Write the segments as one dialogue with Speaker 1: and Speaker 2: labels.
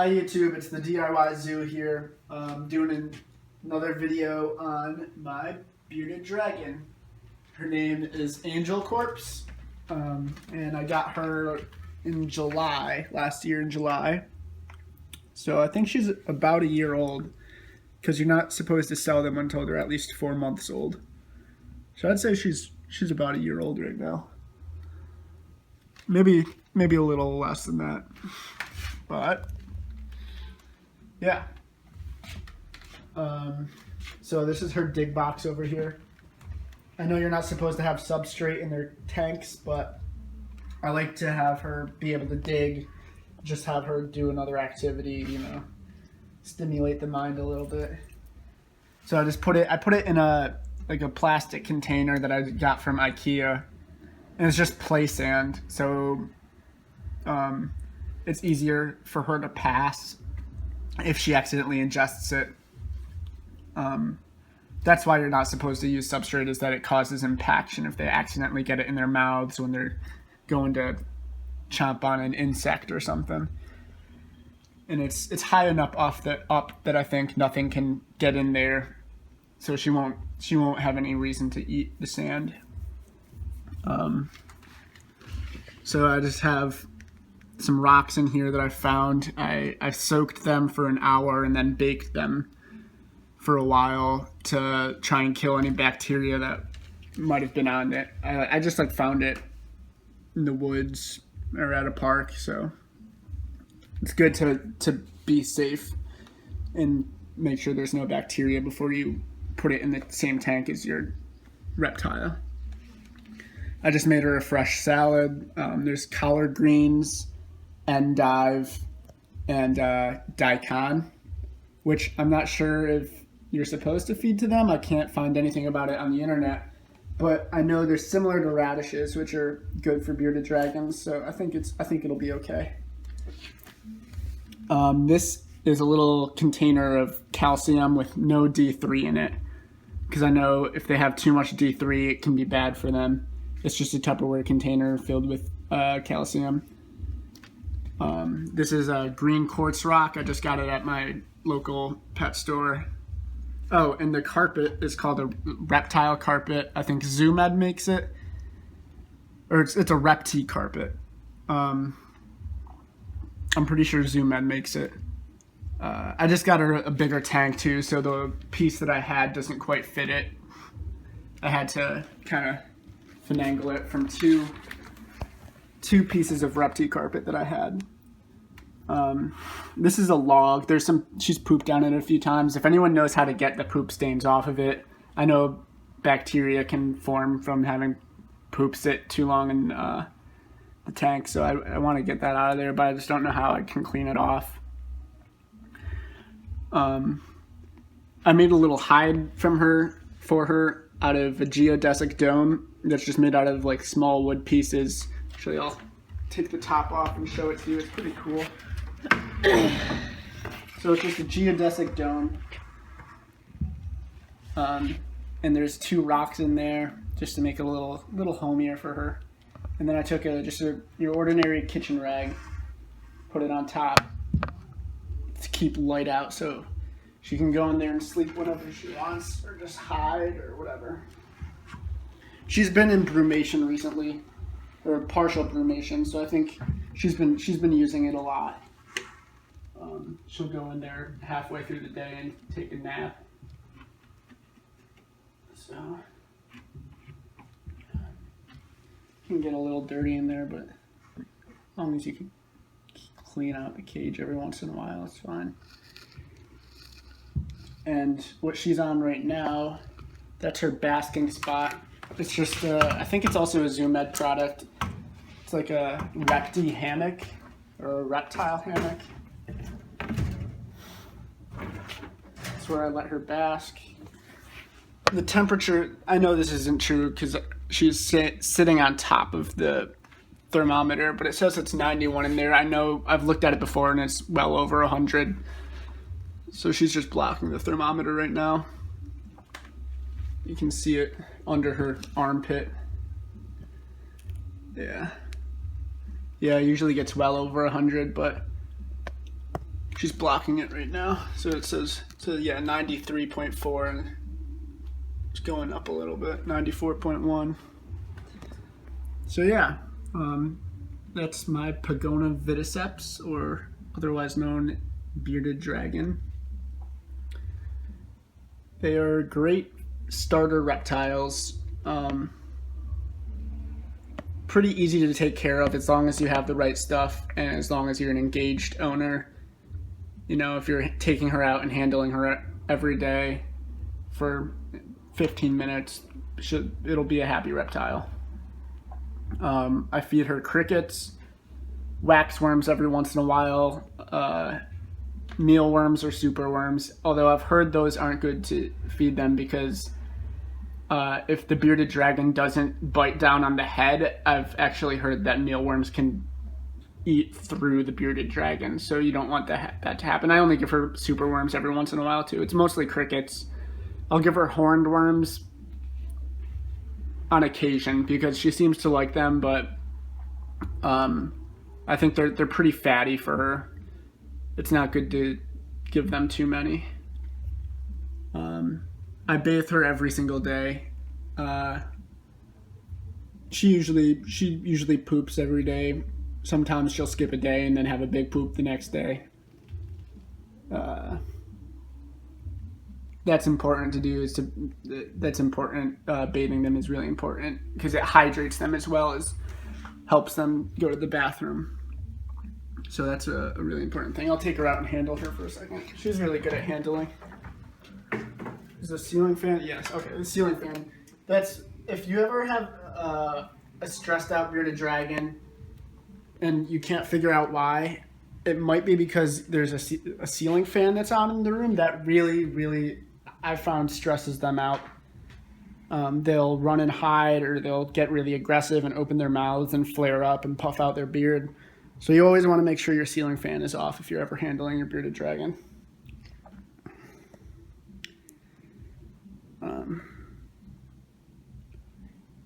Speaker 1: Hi YouTube, it's the DIY Zoo here, doing another video on my bearded dragon. Her name is Angel Corpse, and I got her in July, last year in July. So I think she's about a year old, because you're not supposed to sell them until they're at least 4 months old. So I'd say she's about a year old right now. Maybe a little less than that, but yeah. So this is her dig box over here. I know you're not supposed to have substrate in their tanks, but I like to have her be able to dig, just have her do another activity, you know, stimulate the mind a little bit. So I put it in a plastic container that I got from IKEA, and it's just play sand, so it's easier for her to pass if she accidentally ingests it. That's why you're not supposed to use substrate, is that it causes impaction if they accidentally get it in their mouths when they're going to chomp on an insect or something. And it's high enough up that I think nothing can get in there, so she won't have any reason to eat the sand. So I just have some rocks in here that I found. I soaked them for an hour and then baked them for a while to try and kill any bacteria that might have been on it. I just found it in the woods or at a park, so it's good to be safe and make sure there's no bacteria before you put it in the same tank as your reptile. I just made her a fresh salad. There's collard greens, endive, and daikon, which I'm not sure if you're supposed to feed to them. I can't find anything about it on the internet, but I know they're similar to radishes, which are good for bearded dragons. So I think it'll be okay. This is a little container of calcium with no D3 in it, because I know if they have too much D3, it can be bad for them. It's just a Tupperware container filled with calcium. This is a green quartz rock. I just got it at my local pet store. Oh, and the carpet is called a Reptile Carpet. I think ZooMed makes it. Or it's a Reptile Carpet. I'm pretty sure ZooMed makes it. I just got a bigger tank too, so the piece that I had doesn't quite fit it. I had to kind of finagle it from two pieces of Reptile Carpet that I had. This is a log. She's pooped on it a few times. If anyone knows how to get the poop stains off of it, I know bacteria can form from having poop sit too long in the tank, so I want to get that out of there, but I just don't know how I can clean it off. I made a little hide for her out of a geodesic dome that's just made out of small wood pieces. Actually, I'll take the top off and show it to you. It's pretty cool. So it's just a geodesic dome, and there's 2 rocks in there just to make it a little homier for her. And then I took your ordinary kitchen rag, put it on top to keep light out, so she can go in there and sleep whenever she wants, or just hide or whatever. She's been in brumation recently, or partial brumation, so I think she's been using it a lot. She'll go in there halfway through the day and take a nap. So can get a little dirty in there, but as long as you can clean out the cage every once in a while, it's fine. And what she's on right now, that's her basking spot. It's just I think it's also a ZooMed product. It's like a reptile hammock, or a reptile hammock. That's where I let her bask. The temperature, I know this isn't true because she's sitting on top of the thermometer, but it says it's 91 in there. I know I've looked at it before and it's well over 100. So she's just blocking the thermometer right now. You can see it under her armpit. Yeah. Yeah, it usually gets well over 100, but She's blocking it right now. So it says, yeah, 93.4, and it's going up a little bit, 94.1. So yeah, that's my Pagona viticeps, or otherwise known bearded dragon. They are great starter reptiles. Pretty easy to take care of as long as you have the right stuff and as long as you're an engaged owner. You know, if you're taking her out and handling her every day for 15 minutes, it'll be a happy reptile. I feed her crickets, waxworms every once in a while, mealworms or superworms, although I've heard those aren't good to feed them because if the bearded dragon doesn't bite down on the head, I've actually heard that mealworms can eat through the bearded dragon, so you don't want that to happen. I only give her superworms every once in a while too. It's mostly crickets. I'll give her horned worms on occasion because she seems to like them, but I think they're pretty fatty for her. It's not good to give them too many. I bathe her every single day. She usually poops every day. Sometimes she'll skip a day and then have a big poop the next day. That's important to do. That's important. Bathing them is really important because it hydrates them as well as helps them go to the bathroom. So that's a really important thing. I'll take her out and handle her for a second. She's really good at handling. Is the ceiling fan? Yes. Okay, the ceiling fan. That's if you ever have a stressed out bearded dragon and you can't figure out why. It might be because there's a ceiling fan that's on in the room that really I found stresses them out. They'll run and hide, or they'll get really aggressive and open their mouths and flare up and puff out their beard. So you always want to make sure your ceiling fan is off if you're ever handling your bearded dragon.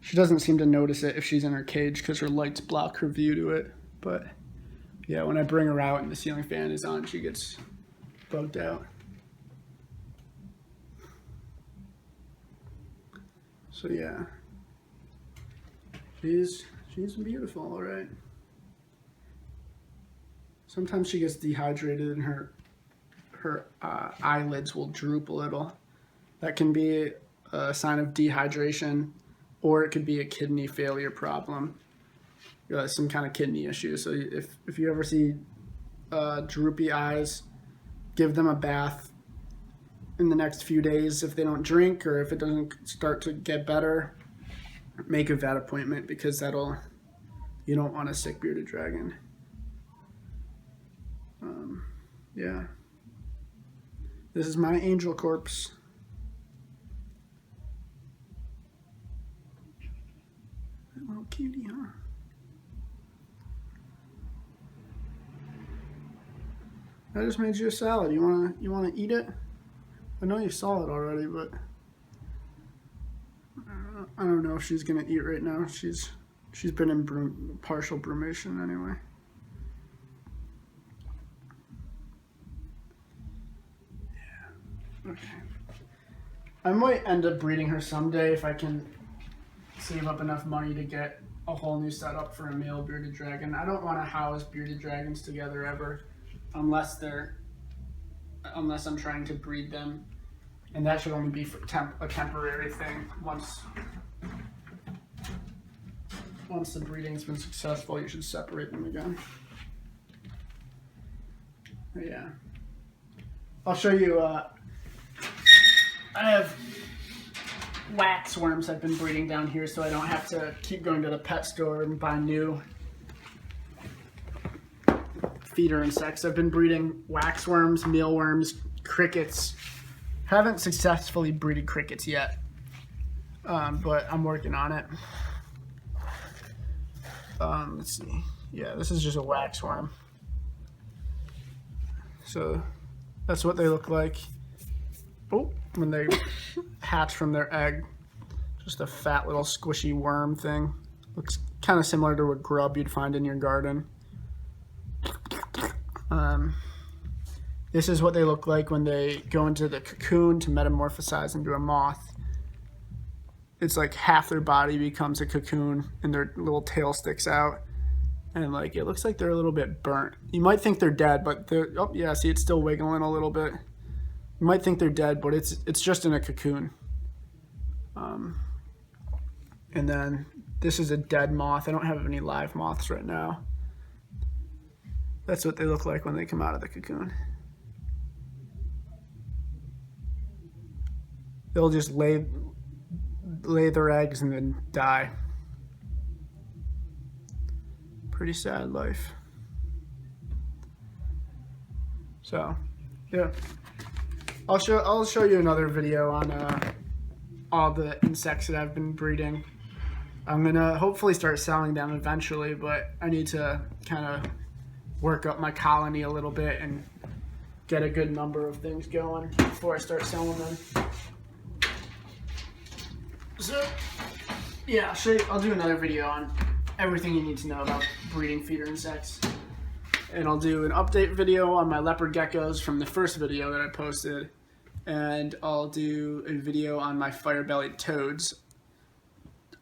Speaker 1: She doesn't seem to notice it if she's in her cage because her lights block her view to it. But yeah, when I bring her out and the ceiling fan is on, she gets bugged out. So yeah, she's beautiful, all right. Sometimes she gets dehydrated and her eyelids will droop a little. That can be a sign of dehydration, or it could be a kidney failure problem, some kind of kidney issue. So if you ever see droopy eyes, give them a bath in the next few days if they don't drink, or if it doesn't start to get better, make a vet appointment because you don't want a sick bearded dragon. Yeah. This is my angel corpse. Little cutie, huh? I just made you a salad. You wanna eat it? I know you saw it already, but I don't know if she's gonna eat right now. She's been in partial brumation anyway. Yeah. Okay. I might end up breeding her someday if I can save up enough money to get a whole new setup for a male bearded dragon. I don't want to house bearded dragons together ever, unless I'm trying to breed them, and that should only be for a temporary thing. Once the breeding's been successful, you should separate them again. But yeah, I'll show you. I have waxworms I've been breeding down here, so I don't have to keep going to the pet store and buy new feeder insects. I've been breeding waxworms, mealworms, crickets. Haven't successfully breeded crickets yet, but I'm working on it. Let's see. Yeah, this is just a waxworm. So that's what they look like. Oh, when they hatch from their egg. Just a fat little squishy worm thing. Looks kind of similar to a grub you'd find in your garden. This is what they look like when they go into the cocoon to metamorphosize into a moth. It's like half their body becomes a cocoon and their little tail sticks out. And like it looks like they're a little bit burnt. You might think they're dead, but they're, oh yeah, see it's still wiggling a little bit. You might think they're dead, but it's just in a cocoon. And then this is a dead moth. I don't have any live moths right now. That's what they look like when they come out of the cocoon. They'll just lay their eggs and then die. Pretty sad life. So, yeah. I'll show you another video on all the insects that I've been breeding. I'm gonna hopefully start selling them eventually, but I need to kind of work up my colony a little bit and get a good number of things going before I start selling them. So, yeah, I'll do another video on everything you need to know about breeding feeder insects. And I'll do an update video on my leopard geckos from the first video that I posted. And I'll do a video on my fire-bellied toads.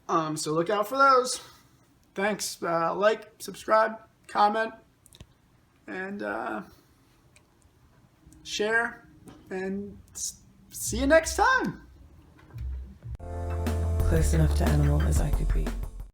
Speaker 1: So look out for those. Thanks. Like, subscribe, comment, and share. And see you next time.
Speaker 2: Close enough to animal as I could be.